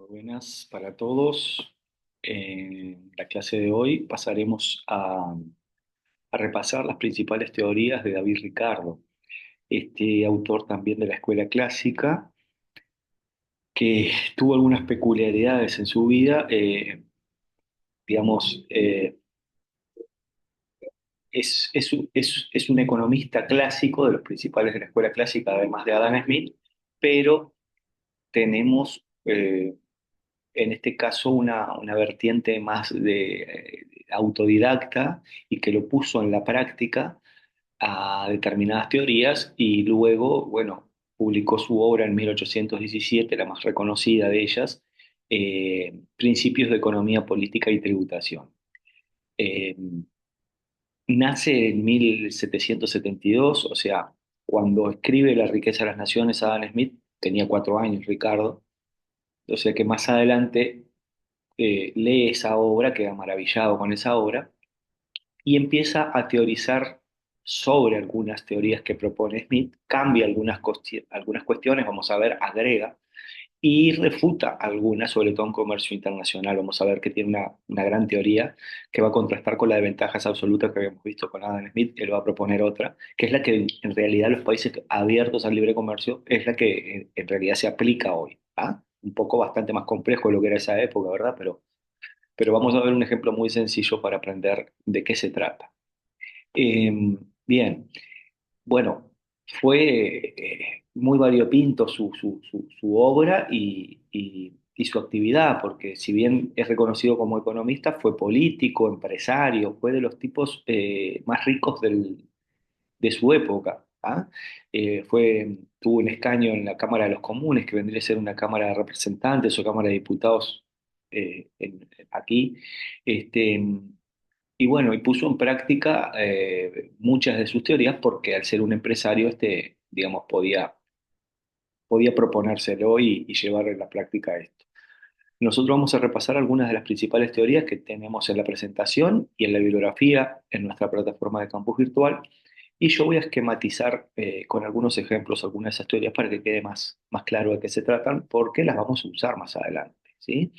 Buenas para todos. En la clase de hoy pasaremos a repasar las principales teorías de David Ricardo, este autor también de la escuela clásica, que tuvo algunas peculiaridades en su vida. Digamos, es un economista clásico de los principales de la escuela clásica, además de Adam Smith, pero tenemos en este caso una vertiente más de autodidacta y que lo puso en la práctica a determinadas teorías y luego, bueno, publicó su obra en 1817, la más reconocida de ellas, Principios de Economía Política y Tributación. Eh, Nace en 1772, o sea, cuando escribe La riqueza de las naciones, Adam Smith tenía 4 años, Ricardo, o sea que más adelante lee esa obra, queda maravillado con esa obra y empieza a teorizar sobre algunas teorías que propone Smith, cambia algunas cuestiones, vamos a ver, agrega y refuta algunas, sobre todo en comercio internacional. Vamos a ver que tiene una gran teoría que va a contrastar con la de ventajas absolutas que habíamos visto con Adam Smith. Él va a proponer otra, que es la que en realidad los países abiertos al libre comercio es la que en realidad se aplica hoy. ¿Ah? Un poco bastante más complejo de lo que era esa época, ¿verdad? Pero vamos a ver un ejemplo muy sencillo para aprender de qué se trata. Eh, Bien, bueno, fue muy variopinto su obra y su actividad, porque si bien es reconocido como economista, fue político, empresario, fue de los tipos más ricos de su época. ¿Ah? Tuvo un escaño en la Cámara de los Comunes, que vendría a ser una Cámara de Representantes o Cámara de Diputados aquí. Este, y bueno, y puso en práctica muchas de sus teorías porque al ser un empresario, digamos, podía proponérselo y llevar en la práctica esto. Nosotros vamos a repasar algunas de las principales teorías que tenemos en la presentación y en la bibliografía en nuestra plataforma de campus virtual. Y yo voy a esquematizar con algunos ejemplos algunas de esas teorías para que quede más claro de qué se tratan, porque las vamos a usar más adelante, ¿sí?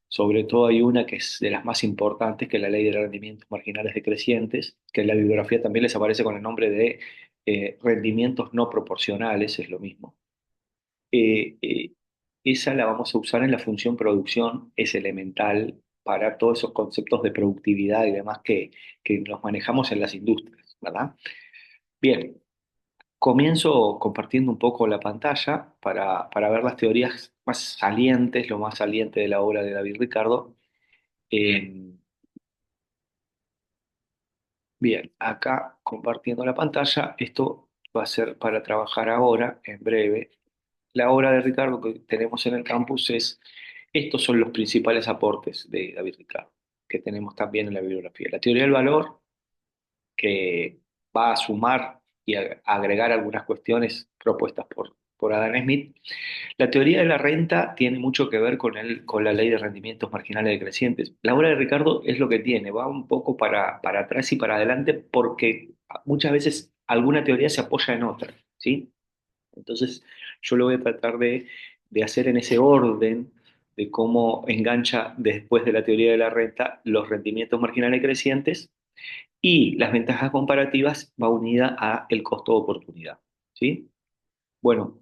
Sobre todo hay una que es de las más importantes, que es la ley de rendimientos marginales decrecientes, que en la bibliografía también les aparece con el nombre de rendimientos no proporcionales, es lo mismo. Eh, eh, Esa la vamos a usar en la función producción, es elemental para todos esos conceptos de productividad y demás que nos manejamos en las industrias, ¿verdad? Bien, comienzo compartiendo un poco la pantalla para ver las teorías más salientes, lo más saliente de la obra de David Ricardo. Eh, Bien, acá compartiendo la pantalla, esto va a ser para trabajar ahora, en breve. La obra de Ricardo que tenemos en el campus estos son los principales aportes de David Ricardo, que tenemos también en la bibliografía. La teoría del valor, que va a sumar y a agregar algunas cuestiones propuestas por Adam Smith. La teoría de la renta tiene mucho que ver con la ley de rendimientos marginales decrecientes. La obra de Ricardo es lo que tiene, va un poco para atrás y para adelante porque muchas veces alguna teoría se apoya en otra, ¿sí? Entonces yo lo voy a tratar de hacer en ese orden de cómo engancha después de la teoría de la renta los rendimientos marginales crecientes y las ventajas comparativas va unida a el costo de oportunidad, ¿sí? Bueno,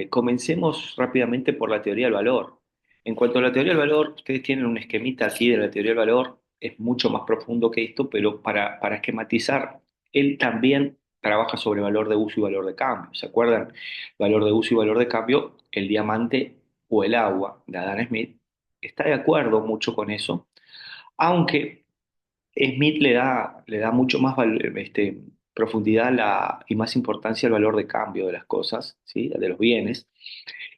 comencemos rápidamente por la teoría del valor. En cuanto a la teoría del valor, ustedes tienen un esquemita aquí de la teoría del valor, es mucho más profundo que esto, pero para esquematizar, él también trabaja sobre valor de uso y valor de cambio. ¿Se acuerdan? Valor de uso y valor de cambio, el diamante o el agua de Adam Smith, está de acuerdo mucho con eso, aunque Smith le da mucho más profundidad y más importancia al valor de cambio de las cosas, ¿sí? De los bienes,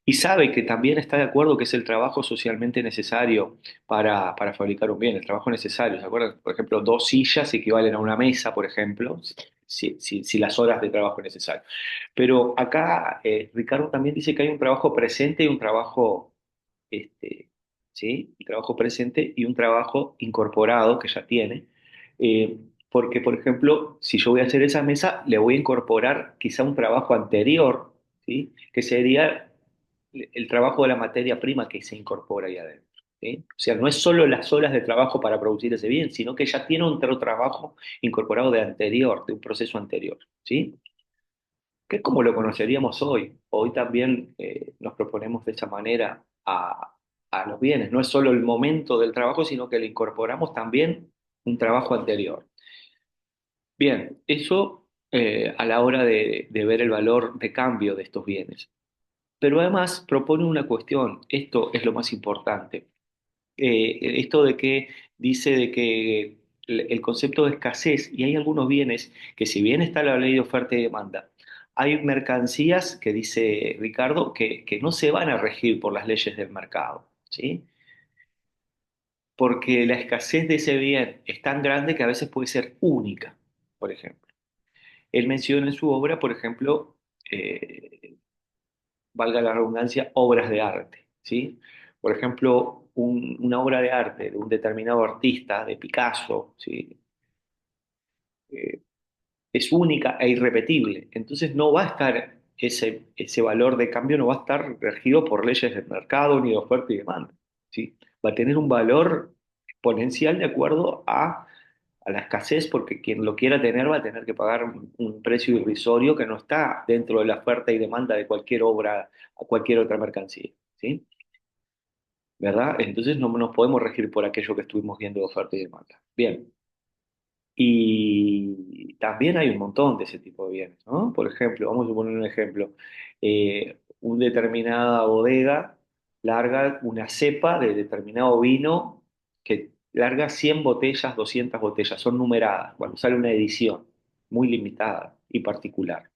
y sabe que también está de acuerdo que es el trabajo socialmente necesario para fabricar un bien, el trabajo necesario. ¿Se acuerdan? Por ejemplo, 2 sillas equivalen a una mesa, por ejemplo, si las horas de trabajo es necesario. Pero acá Ricardo también dice que hay un trabajo presente y un trabajo este, ¿sí? Un trabajo presente y un trabajo incorporado que ya tiene. Porque, por ejemplo, si yo voy a hacer esa mesa, le voy a incorporar quizá un trabajo anterior, ¿sí? Que sería el trabajo de la materia prima que se incorpora ahí adentro. ¿Sí? O sea, no es solo las horas de trabajo para producir ese bien, sino que ya tiene otro trabajo incorporado de anterior, de un proceso anterior. ¿Sí? Que es como lo conoceríamos hoy. Hoy también nos proponemos de esa manera a los bienes. No es solo el momento del trabajo, sino que le incorporamos también un trabajo anterior. Bien, eso a la hora de ver el valor de cambio de estos bienes. Pero además propone una cuestión, esto es lo más importante. Esto de que dice de que el concepto de escasez, y hay algunos bienes que si bien está la ley de oferta y demanda, hay mercancías que dice Ricardo que no se van a regir por las leyes del mercado, ¿sí? Porque la escasez de ese bien es tan grande que a veces puede ser única, por ejemplo. Él menciona en su obra, por ejemplo, eh, valga la redundancia, obras de arte, ¿sí? Por ejemplo, una obra de arte de un determinado artista, de Picasso, ¿sí? Eh, es única e irrepetible. Entonces no va a estar ese valor de cambio, no va a estar regido por leyes del mercado ni de oferta y demanda, ¿sí? Va a tener un valor exponencial de acuerdo a la escasez, porque quien lo quiera tener va a tener que pagar un precio irrisorio que no está dentro de la oferta y demanda de cualquier obra o cualquier otra mercancía, ¿sí? ¿Verdad? Entonces no nos podemos regir por aquello que estuvimos viendo de oferta y demanda. Bien, y también hay un montón de ese tipo de bienes, ¿no? Por ejemplo, vamos a poner un ejemplo. Una determinada bodega larga una cepa de determinado vino que larga 100 botellas, 200 botellas, son numeradas, cuando sale una edición muy limitada y particular,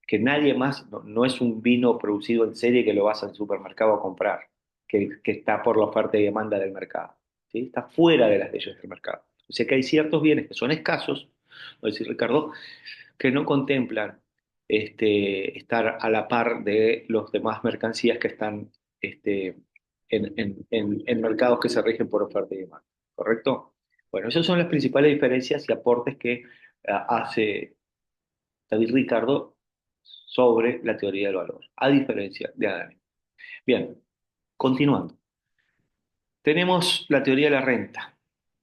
que nadie más, no es un vino producido en serie que lo vas al supermercado a comprar, que está por la oferta y demanda del mercado, ¿sí? Está fuera de las leyes del mercado. O sea que hay ciertos bienes que son escasos, lo decir Ricardo, que no contemplan estar a la par de los demás mercancías que están en mercados que se rigen por oferta y demanda, ¿correcto? Bueno, esas son las principales diferencias y aportes que hace David Ricardo sobre la teoría del valor, a diferencia de Adam. Bien, continuando. Tenemos la teoría de la renta.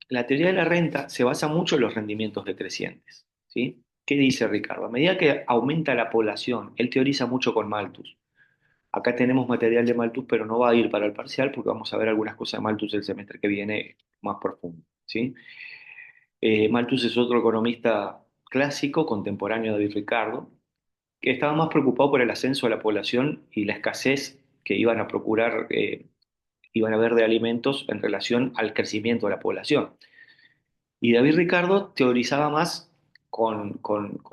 La teoría de la renta se basa mucho en los rendimientos decrecientes, ¿sí? ¿Qué dice Ricardo? A medida que aumenta la población, él teoriza mucho con Malthus. Acá tenemos material de Malthus, pero no va a ir para el parcial porque vamos a ver algunas cosas de Malthus el semestre que viene más profundo, ¿sí? Malthus es otro economista clásico, contemporáneo de David Ricardo, que estaba más preocupado por el ascenso de la población y la escasez que iban a procurar, iban a haber de alimentos en relación al crecimiento de la población. Y David Ricardo teorizaba más con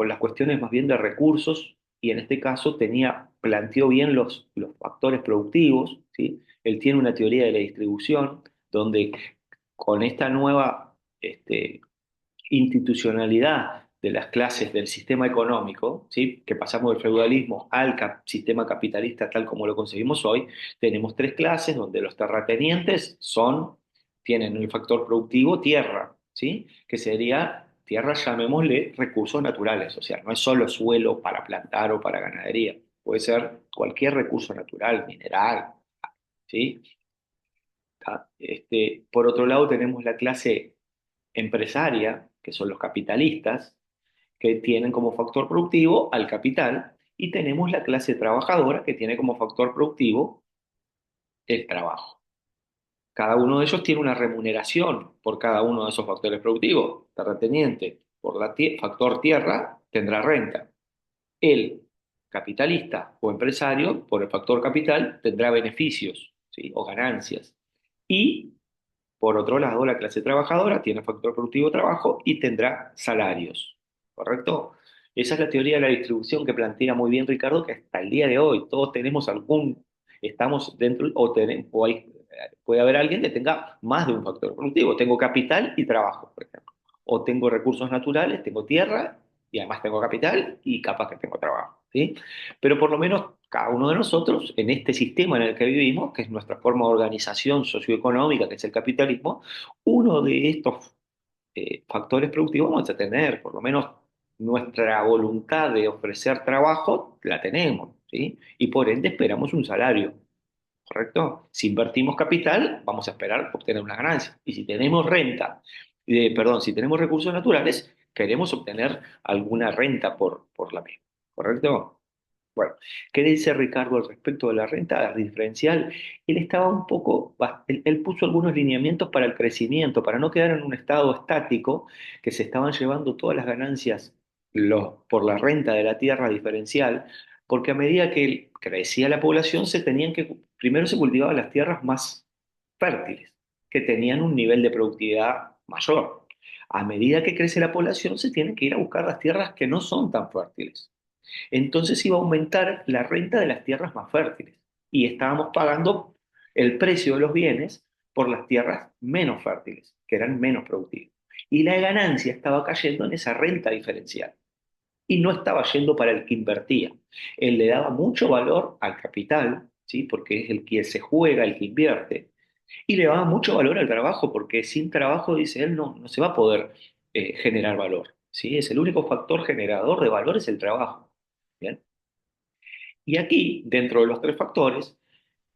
las cuestiones más bien de recursos y en este caso planteó bien los factores productivos, ¿sí? Él tiene una teoría de la distribución donde con esta nueva institucionalidad de las clases del sistema económico, ¿sí? Que pasamos del feudalismo al sistema capitalista tal como lo concebimos hoy, tenemos tres clases donde los terratenientes tienen el factor productivo tierra, ¿sí? Que sería tierra, llamémosle recursos naturales, o sea, no es solo suelo para plantar o para ganadería, puede ser cualquier recurso natural, mineral, ¿sí? Por otro lado tenemos la clase empresaria, que son los capitalistas, que tienen como factor productivo al capital, y tenemos la clase trabajadora, que tiene como factor productivo el trabajo. Cada uno de ellos tiene una remuneración por cada uno de esos factores productivos. Terrateniente, por factor tierra, tendrá renta. El capitalista o empresario, por el factor capital, tendrá beneficios, ¿sí? O ganancias. Y por otro lado, la clase trabajadora tiene factor productivo trabajo y tendrá salarios, ¿correcto? Esa es la teoría de la distribución que plantea muy bien Ricardo, que hasta el día de hoy todos tenemos estamos dentro, puede haber alguien que tenga más de un factor productivo. Tengo capital y trabajo, por ejemplo. O tengo recursos naturales, tengo tierra y además tengo capital y capaz que tengo trabajo, ¿sí? Pero por lo menos cada uno de nosotros, en este sistema en el que vivimos, que es nuestra forma de organización socioeconómica, que es el capitalismo, uno de estos factores productivos vamos a tener, por lo menos nuestra voluntad de ofrecer trabajo la tenemos. ¿sí? Y por ende esperamos un salario, ¿correcto? Si invertimos capital, vamos a esperar obtener una ganancia. Y si tenemos renta, perdón, si tenemos recursos naturales, queremos obtener alguna renta por la misma, ¿correcto? Bueno, ¿qué dice Ricardo al respecto de la renta diferencial? Él estaba un poco, él puso algunos lineamientos para el crecimiento, para no quedar en un estado estático, que se estaban llevando todas las ganancias por la renta de la tierra diferencial, porque a medida que crecía la población, primero se cultivaban las tierras más fértiles, que tenían un nivel de productividad mayor. A medida que crece la población, se tienen que ir a buscar las tierras que no son tan fértiles. Entonces iba a aumentar la renta de las tierras más fértiles y estábamos pagando el precio de los bienes por las tierras menos fértiles, que eran menos productivas. Y la ganancia estaba cayendo en esa renta diferencial y no estaba yendo para el que invertía. Él le daba mucho valor al capital, ¿sí? Porque es el que se juega, el que invierte, y le daba mucho valor al trabajo, porque sin trabajo, dice él, no se va a poder generar valor. ¿Sí? Es el único factor generador de valor es el trabajo. ¿Bien? Y aquí, dentro de los tres factores,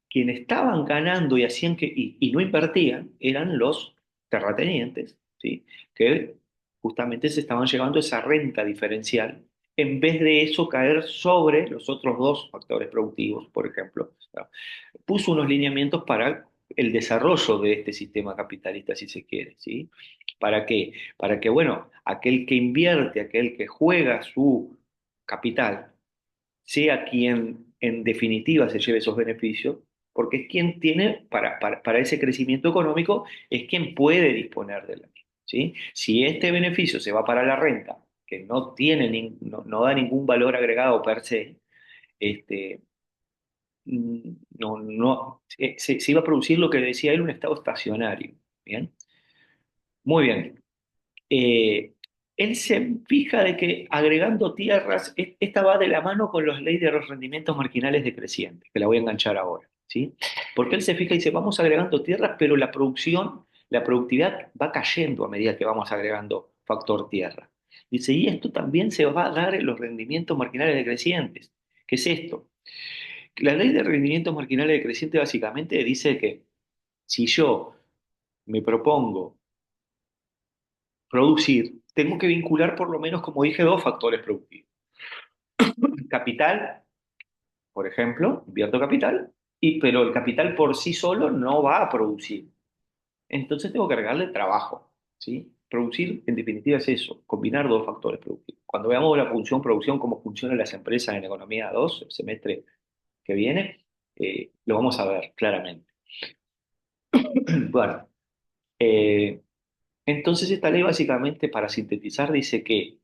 quienes estaban ganando y hacían y no invertían eran los terratenientes, ¿sí? Que justamente se estaban llevando esa renta diferencial, en vez de eso caer sobre los otros dos factores productivos, por ejemplo. ¿No? Puso unos lineamientos para el desarrollo de este sistema capitalista, si se quiere, ¿sí? ¿Para qué? Para que, bueno, aquel que invierte, aquel que juega su capital, sea quien en definitiva se lleve esos beneficios, porque es quien tiene, para ese crecimiento económico, es quien puede disponer de la misma, ¿sí? Si este beneficio se va para la renta, que no tiene, no da ningún valor agregado per se, este, se iba a producir lo que decía él, un estado estacionario, ¿bien? Muy bien. eh, Él se fija de que agregando tierras, esta va de la mano con las leyes de los rendimientos marginales decrecientes, que la voy a enganchar ahora, ¿sí? Porque él se fija y dice, vamos agregando tierras, pero la producción, la productividad va cayendo a medida que vamos agregando factor tierra. Dice, y esto también se va a dar en los rendimientos marginales decrecientes. ¿Qué es esto? La ley de rendimientos marginales decrecientes básicamente dice que si yo me propongo producir, tengo que vincular por lo menos, como dije, dos factores productivos. Capital, por ejemplo, invierto capital, pero el capital por sí solo no va a producir. Entonces tengo que agregarle trabajo, ¿sí? Producir, en definitiva, es eso, combinar dos factores productivos. Cuando veamos la función producción, cómo funcionan las empresas en economía 2 el semestre que viene, lo vamos a ver claramente. Bueno, eh, entonces esta ley básicamente, para sintetizar, dice que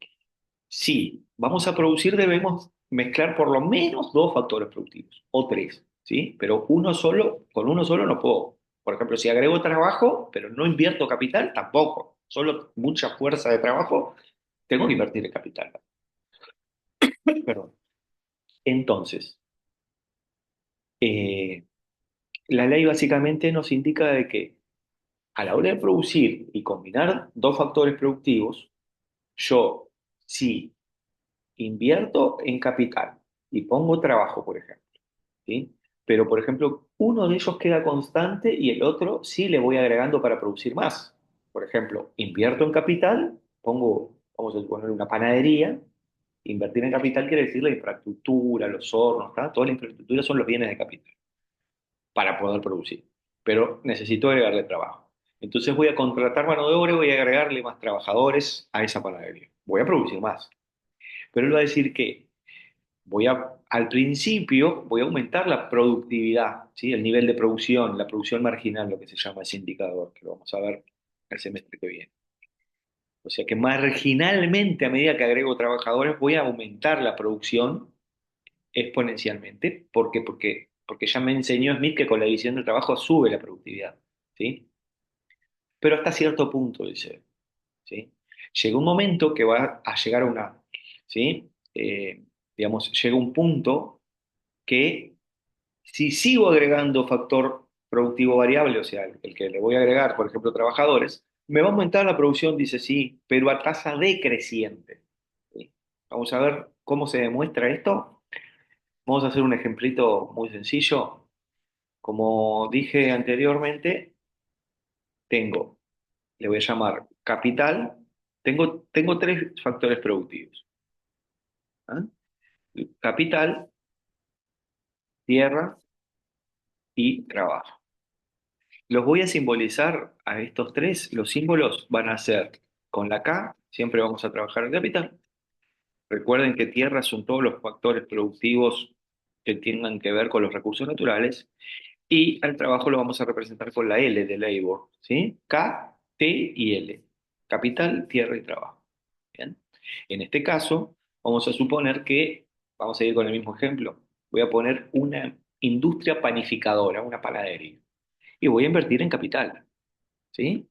si vamos a producir, debemos mezclar por lo menos dos factores productivos, o tres, ¿sí? Pero uno solo, con uno solo no puedo. Por ejemplo, si agrego trabajo, pero no invierto capital, tampoco. Solo mucha fuerza de trabajo, tengo que invertir en capital. Perdón. Entonces, eh, la ley básicamente nos indica de que a la hora de producir y combinar dos factores productivos, yo, si invierto en capital y pongo trabajo, por ejemplo, ¿sí? Pero, por ejemplo, uno de ellos queda constante y el otro sí le voy agregando para producir más. Por ejemplo, invierto en capital, vamos a poner una panadería. Invertir en capital quiere decir la infraestructura, los hornos, ¿tá? Toda la infraestructura son los bienes de capital para poder producir. Pero necesito agregarle trabajo. Entonces voy a contratar mano de obra y voy a agregarle más trabajadores a esa panadería. Voy a producir más. Pero él va a decir que al principio voy a aumentar la productividad, ¿sí? El nivel de producción, la producción marginal, lo que se llama ese indicador, que lo vamos a ver el semestre que viene. O sea que marginalmente, a medida que agrego trabajadores, voy a aumentar la producción exponencialmente. ¿Por qué? Porque ya me enseñó Smith que con la división del trabajo sube la productividad, ¿sí? Pero hasta cierto punto, dice, ¿sí? Llega un momento que va a llegar a ¿sí? Digamos, llega un punto que si sigo agregando factor productivo variable, o sea, el que le voy a agregar, por ejemplo, trabajadores, me va a aumentar la producción, dice sí, pero a tasa decreciente. ¿Sí? Vamos a ver cómo se demuestra esto. Vamos a hacer un ejemplito muy sencillo. Como dije anteriormente, tengo, le voy a llamar capital. Tengo tres factores productivos. ¿Ah? Capital, tierra y trabajo. Los voy a simbolizar a estos tres. Los símbolos van a ser con la K, siempre vamos a trabajar en capital. Recuerden que tierra son todos los factores productivos que tengan que ver con los recursos naturales. Y al trabajo lo vamos a representar con la L de labor, ¿sí? K, T y L. Capital, tierra y trabajo. Bien. En este caso, vamos a suponer que, vamos a ir con el mismo ejemplo, voy a poner una industria panificadora, una panadería, y voy a invertir en capital, ¿sí?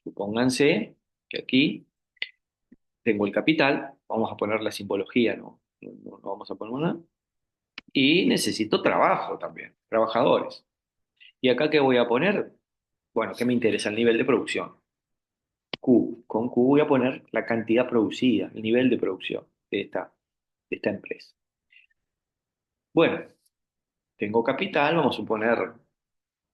Supónganse que aquí tengo el capital, vamos a poner la simbología, ¿no? No vamos a poner una, y necesito trabajo también, trabajadores. ¿Y acá qué voy a poner? Bueno, ¿qué me interesa? El nivel de producción. Q. Con Q voy a poner la cantidad producida, el nivel de producción de esta empresa. Bueno, tengo capital, vamos a suponer,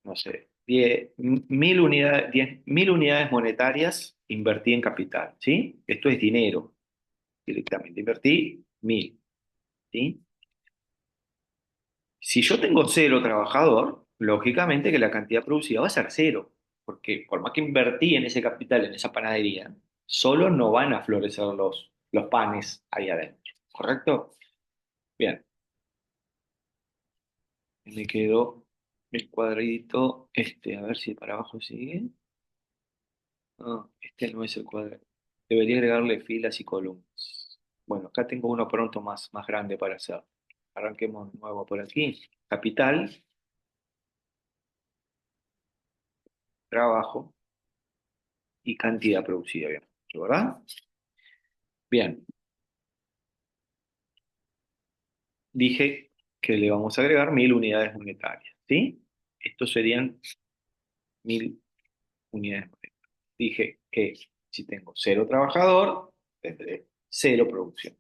no sé, 10.000 unidades monetarias invertí en capital, ¿sí? Esto es dinero directamente. Invertí 1.000, ¿sí? Si yo tengo cero trabajador, lógicamente que la cantidad producida va a ser cero, porque por más que invertí en ese capital, en esa panadería, solo no van a florecer los panes ahí adentro, ¿correcto? Bien, me quedó el cuadradito, a ver si para abajo sigue. No, este no es el cuadrado. Debería agregarle filas y columnas. Bueno, acá tengo uno pronto más grande para hacer. Arranquemos nuevo por aquí. Capital, trabajo y cantidad producida, bien, ¿verdad? Bien, dije que le vamos a agregar 1.000 unidades monetarias, ¿sí? Estos serían 1.000 unidades monetarias. Dije que si tengo cero trabajador, tendré cero producción.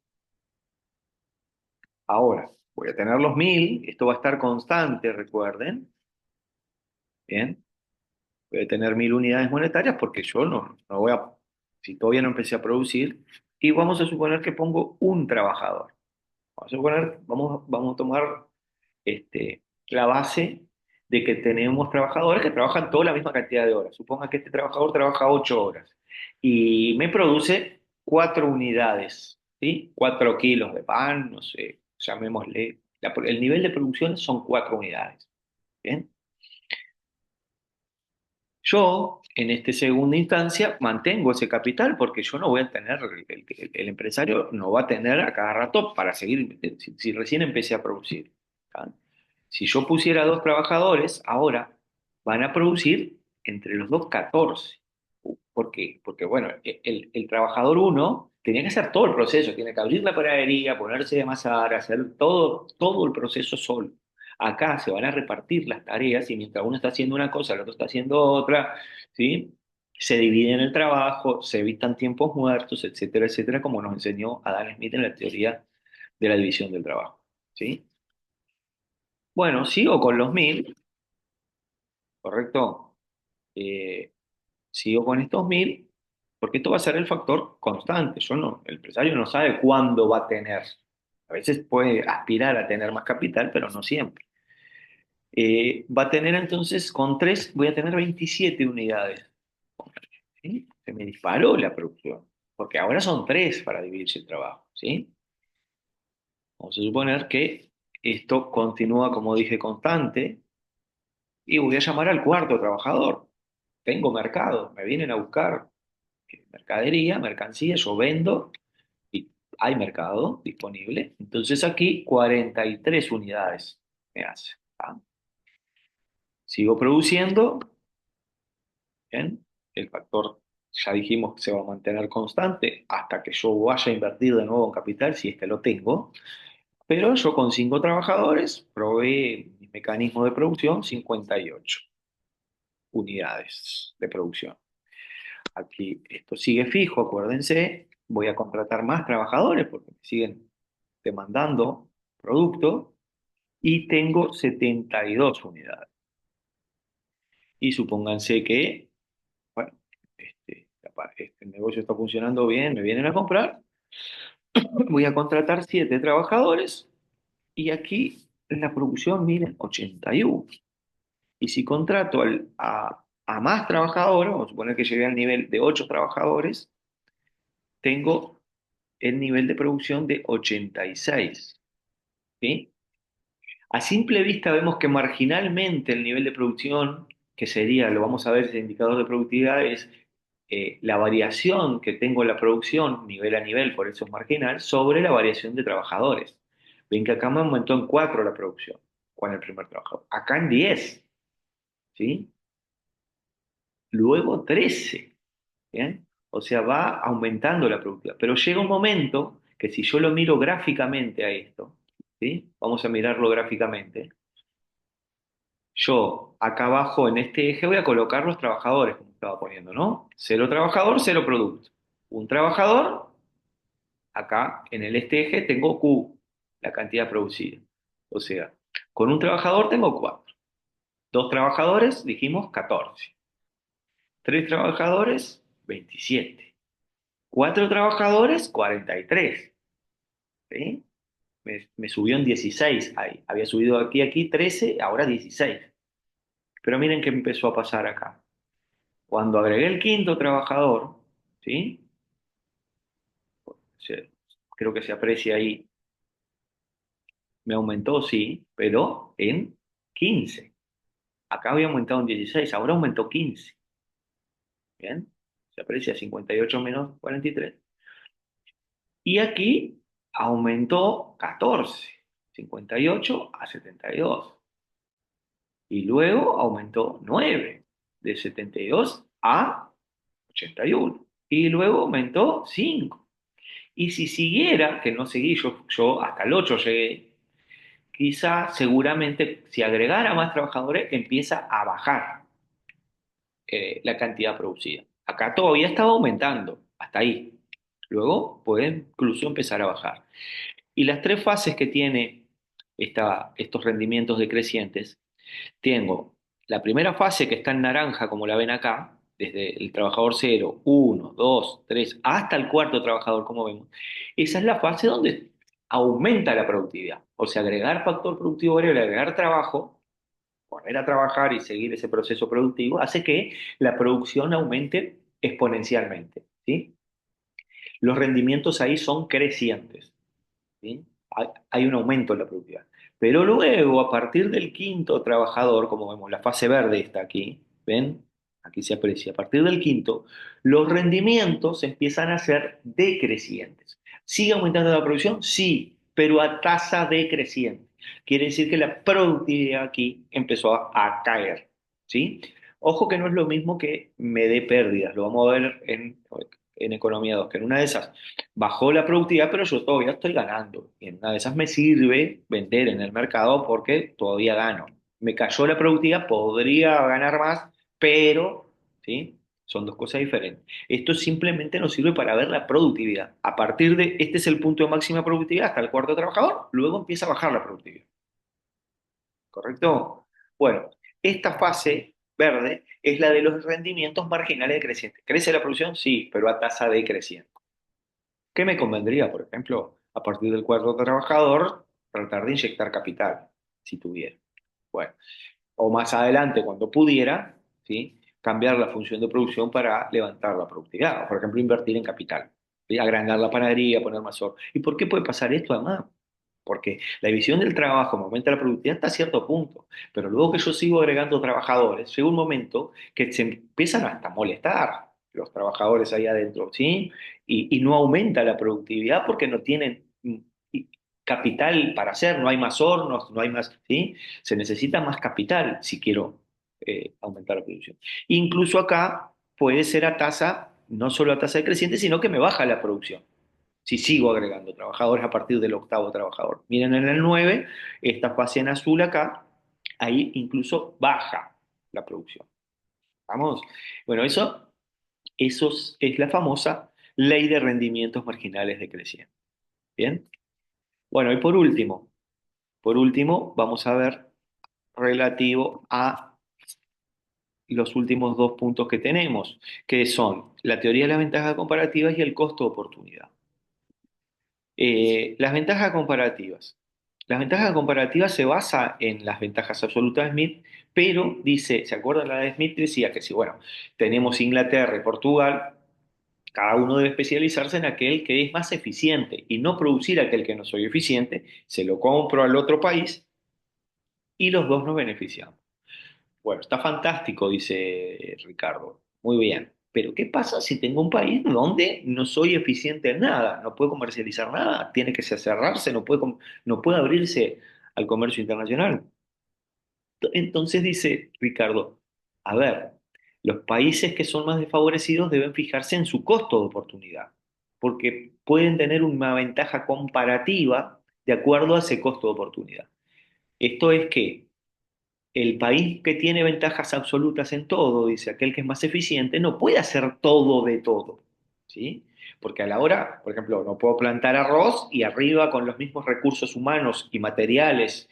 Ahora, voy a tener los 1.000, esto va a estar constante, recuerden, ¿bien? Voy a tener 1.000 unidades monetarias porque yo no voy a, si todavía no empecé a producir, y vamos a suponer que pongo un trabajador. Vamos a suponer, vamos a tomar la base de que tenemos trabajadores que trabajan toda la misma cantidad de horas. Suponga que este trabajador trabaja 8 horas y me produce 4 unidades, ¿sí? 4 kilos de pan, no sé, llamémosle. El nivel de producción son 4 unidades. ¿Bien? Yo, en esta segunda instancia, mantengo ese capital porque yo no voy a tener, el empresario no va a tener a cada rato para seguir, si recién empecé a producir. ¿Ah? Si yo pusiera dos trabajadores, ahora van a producir entre los dos 14. ¿Por qué? Porque, bueno, el trabajador uno tenía que hacer todo el proceso, tiene que abrir la panadería, ponerse de amasar, hacer todo el proceso solo. Acá se van a repartir las tareas y mientras uno está haciendo una cosa, el otro está haciendo otra, ¿sí? Se dividen el trabajo, se evitan tiempos muertos, etcétera, etcétera, como nos enseñó Adam Smith en la teoría de la división del trabajo, ¿sí? Bueno, sigo con los 1.000, ¿correcto? Eh, Sigo con estos 1.000, porque esto va a ser el factor constante. El empresario no sabe cuándo va a tener. A veces puede aspirar a tener más capital, pero no siempre. Va a tener entonces, con 3 voy a tener 27 unidades. ¿Sí? Se me disparó la producción, porque ahora son 3 para dividirse el trabajo. ¿Sí? Vamos a suponer que esto continúa, como dije, constante, y voy a llamar al cuarto trabajador. Tengo mercado, me vienen a buscar mercadería, mercancía, yo vendo y hay mercado disponible. Entonces aquí 43 unidades me hace. ¿Ah? Sigo produciendo, ¿bien? El factor, ya dijimos que se va a mantener constante hasta que yo vaya a invertir de nuevo en capital, si es que lo tengo. Pero yo con 5 trabajadores probé mi mecanismo de producción 58 unidades de producción. Aquí esto sigue fijo, acuérdense, voy a contratar más trabajadores porque me siguen demandando producto. y tengo 72 unidades. Y supónganse que, bueno, este negocio está funcionando bien, me vienen a comprar, voy a contratar 7 trabajadores y aquí en la producción, miren, 81. Y si contrato a más trabajadores, vamos a suponer que llegué al nivel de 8 trabajadores, tengo el nivel de producción de 86. ¿Sí? A simple vista vemos que marginalmente el nivel de producción, que sería, lo vamos a ver, ese indicador de productividad, es la variación que tengo en la producción, nivel a nivel, por eso es marginal, sobre la variación de trabajadores. Ven que acá me aumentó en 4 la producción con el primer trabajador. Acá en 10, ¿sí? Luego 13. ¿Bien? O sea, va aumentando la productividad. Pero llega un momento que si yo lo miro gráficamente a esto, ¿sí? Vamos a mirarlo gráficamente. Yo acá abajo en este eje voy a colocar los trabajadores, como estaba poniendo, ¿no? Cero trabajador, cero producto. Un trabajador, acá en este eje tengo Q, la cantidad producida. O sea, con un trabajador tengo 4. Dos trabajadores, dijimos 14. Tres trabajadores, 27. Cuatro trabajadores, 43. ¿Sí? Me subió en 16 ahí. Había subido aquí 13, ahora 16. Pero miren qué empezó a pasar acá. Cuando agregué el quinto trabajador, ¿sí? Se- Creo que se aprecia ahí, me aumentó, sí, pero en 15. Acá había aumentado en 16, ahora aumentó 15. ¿Bien? Se aprecia 58 menos 43. Y aquí aumentó 14, 58 a 72. Y luego aumentó 9, de 72 a 81. Y luego aumentó 5. Y si siguiera, que no seguí, yo hasta el 8 llegué, quizá seguramente si agregara más trabajadores empieza a bajar la cantidad producida. Acá todavía estaba aumentando, hasta ahí. Luego puede incluso empezar a bajar. Y las tres fases que tiene estos rendimientos decrecientes, tengo la primera fase que está en naranja, como la ven acá, desde el trabajador cero, uno, 2, 3, hasta el cuarto trabajador, como vemos. Esa es la fase donde aumenta la productividad. O sea, agregar factor productivo variable, agregar trabajo, poner a trabajar y seguir ese proceso productivo, hace que la producción aumente exponencialmente. ¿Sí? Los rendimientos ahí son crecientes. ¿Sí? Hay un aumento en la productividad. Pero luego, a partir del quinto trabajador, como vemos, la fase verde está aquí, ¿ven? Aquí se aprecia. A partir del quinto, los rendimientos empiezan a ser decrecientes. ¿Sigue aumentando la producción? Sí, pero a tasa decreciente. Quiere decir que la productividad aquí empezó a caer, ¿sí? Ojo que no es lo mismo que me dé pérdidas, lo vamos a ver en Economía 2, que en una de esas bajó la productividad, pero yo todavía estoy ganando. Y en una de esas me sirve vender en el mercado porque todavía gano. Me cayó la productividad, podría ganar más, pero, ¿sí? Son dos cosas diferentes. Esto simplemente nos sirve para ver la productividad. A partir de, este es el punto de máxima productividad hasta el cuarto trabajador, luego empieza a bajar la productividad. ¿Correcto? Bueno, esta fase verde es la de los rendimientos marginales decrecientes. ¿Crece la producción? Sí, pero a tasa decreciente. ¿Qué me convendría, por ejemplo, a partir del cuarto trabajador, tratar de inyectar capital, si tuviera? Bueno, o más adelante, cuando pudiera, ¿sí? Cambiar la función de producción para levantar la productividad. Por ejemplo, invertir en capital, ¿sí? Agrandar la panadería, poner más horno. ¿Y por qué puede pasar esto además? Porque la división del trabajo me aumenta la productividad hasta cierto punto, pero luego que yo sigo agregando trabajadores, llega un momento que se empiezan hasta a molestar los trabajadores ahí adentro, ¿sí? Y no aumenta la productividad porque no tienen capital para hacer, no hay más hornos, no hay más, ¿sí? Se necesita más capital si quiero aumentar la producción. Incluso acá puede ser a tasa, no solo a tasa decreciente, sino que me baja la producción si sigo agregando trabajadores a partir del octavo trabajador. Miren en el 9 esta fase en azul acá, ahí incluso baja la producción. ¿Vamos? Bueno, eso es la famosa ley de rendimientos marginales decrecientes. ¿Bien? Bueno, y por último, Por último, vamos a ver relativo a los últimos dos puntos que tenemos, que son la teoría de las ventajas comparativas y el costo de oportunidad. Las ventajas comparativas. Las ventajas comparativas se basa en las ventajas absolutas de Smith, pero dice, ¿se acuerdan la de Smith? Decía que si, bueno, tenemos Inglaterra y Portugal, cada uno debe especializarse en aquel que es más eficiente y no producir aquel que no soy eficiente, se lo compro al otro país y los dos nos beneficiamos. Bueno, está fantástico, dice Ricardo. Muy bien. Pero ¿qué pasa si tengo un país donde no soy eficiente en nada? No puedo comercializar nada, tiene que cerrarse, no puede abrirse al comercio internacional. Entonces dice Ricardo, a ver, los países que son más desfavorecidos deben fijarse en su costo de oportunidad, porque pueden tener una ventaja comparativa de acuerdo a ese costo de oportunidad. Esto es que el país que tiene ventajas absolutas en todo, dice aquel que es más eficiente, no puede hacer todo de todo, ¿sí? Porque a la hora, por ejemplo, no puedo plantar arroz y arriba con los mismos recursos humanos y materiales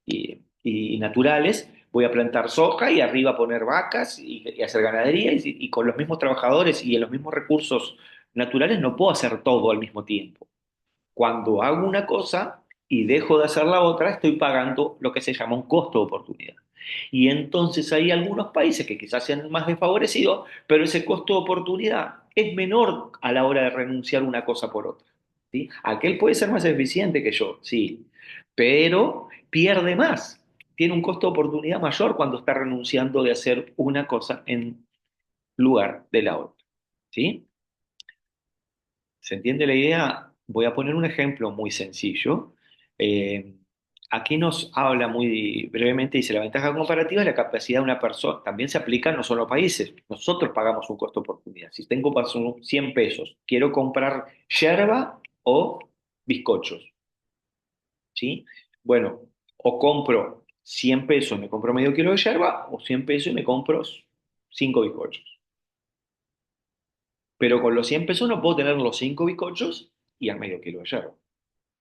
y naturales, voy a plantar soja y arriba poner vacas y hacer ganadería y con los mismos trabajadores y en los mismos recursos naturales no puedo hacer todo al mismo tiempo. Cuando hago una cosa y dejo de hacer la otra, estoy pagando lo que se llama un costo de oportunidad. Y entonces hay algunos países que quizás sean más desfavorecidos, pero ese costo de oportunidad es menor a la hora de renunciar una cosa por otra. ¿Sí? Aquel puede ser más eficiente que yo, sí, pero pierde más. Tiene un costo de oportunidad mayor cuando está renunciando de hacer una cosa en lugar de la otra. ¿Sí? ¿Se entiende la idea? Voy a poner un ejemplo muy sencillo. Eh, Aquí nos habla muy brevemente, dice, la ventaja comparativa es la capacidad de una persona, también se aplica no solo a países, nosotros pagamos un costo de oportunidad. Si tengo 100 pesos, quiero comprar yerba o bizcochos, ¿sí? Bueno, o compro 100 pesos, me compro medio kilo de yerba, o 100 pesos y me compro 5 bizcochos. Pero con los 100 pesos no puedo tener los 5 bizcochos y al medio kilo de yerba.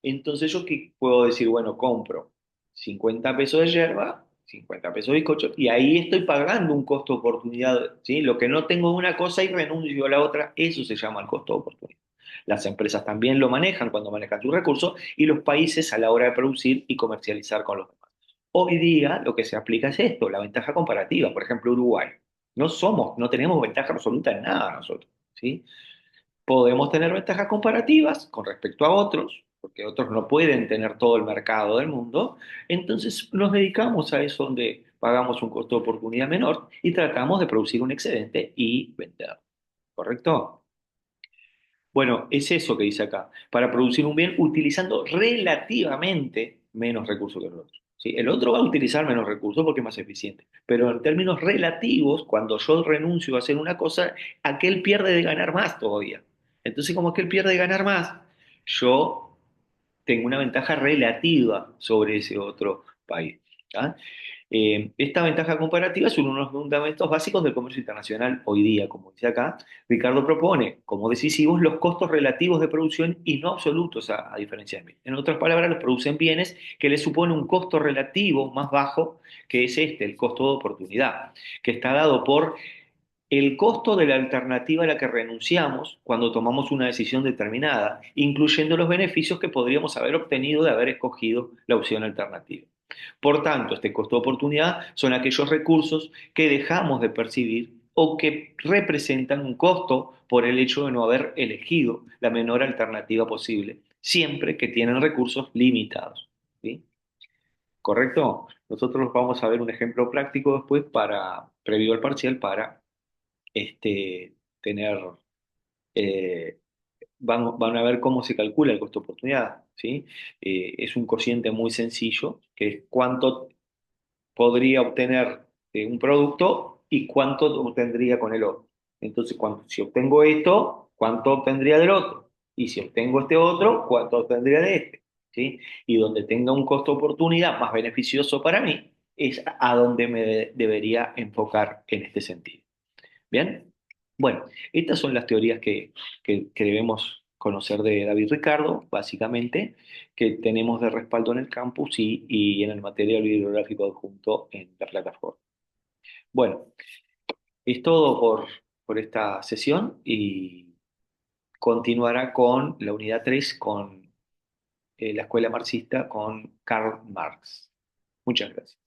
Entonces yo qué puedo decir, bueno, compro 50 pesos de yerba, 50 pesos de bizcocho, y ahí estoy pagando un costo de oportunidad, ¿sí? Lo que no tengo de una cosa y renuncio a la otra, eso se llama el costo de oportunidad. Las empresas también lo manejan cuando manejan sus recursos y los países a la hora de producir y comercializar con los demás. Hoy día lo que se aplica es esto, la ventaja comparativa. Por ejemplo, Uruguay. No tenemos ventaja absoluta en nada nosotros, ¿sí? Podemos tener ventajas comparativas con respecto a otros, porque otros no pueden tener todo el mercado del mundo, entonces nos dedicamos a eso donde pagamos un costo de oportunidad menor y tratamos de producir un excedente y vender. ¿Correcto? Bueno, es eso que dice acá, para producir un bien utilizando relativamente menos recursos que el otro. ¿Sí? El otro va a utilizar menos recursos porque es más eficiente, pero en términos relativos, cuando yo renuncio a hacer una cosa, aquel pierde de ganar más todavía. Entonces, como aquel pierde de ganar más, yo tengo una ventaja relativa sobre ese otro país. ¿Ah? Esta ventaja comparativa es uno de los fundamentos básicos del comercio internacional hoy día, como dice acá. Ricardo propone como decisivos los costos relativos de producción y no absolutos, a diferencia de mí. En otras palabras, los producen bienes que les supone un costo relativo más bajo, que es este, el costo de oportunidad, que está dado por el costo de la alternativa a la que renunciamos cuando tomamos una decisión determinada, incluyendo los beneficios que podríamos haber obtenido de haber escogido la opción alternativa. Por tanto, este costo de oportunidad son aquellos recursos que dejamos de percibir o que representan un costo por el hecho de no haber elegido la menor alternativa posible, siempre que tienen recursos limitados. ¿Sí? ¿Correcto? Nosotros vamos a ver un ejemplo práctico después previo al parcial, para tener, eh, van a ver cómo se calcula el costo de oportunidad, ¿sí? Es un cociente muy sencillo, que es cuánto podría obtener de un producto y cuánto obtendría con el otro. Entonces, si obtengo esto, ¿cuánto obtendría del otro? Y si obtengo este otro, ¿cuánto obtendría de este? ¿Sí? Y donde tenga un costo de oportunidad más beneficioso para mí, es a donde me debería enfocar en este sentido. ¿Bien? Bueno, estas son las teorías que debemos conocer de David Ricardo, básicamente, que tenemos de respaldo en el campus y en el material bibliográfico adjunto en la plataforma. Bueno, es todo por esta sesión y continuará con la unidad 3 con la escuela marxista con Karl Marx. Muchas gracias.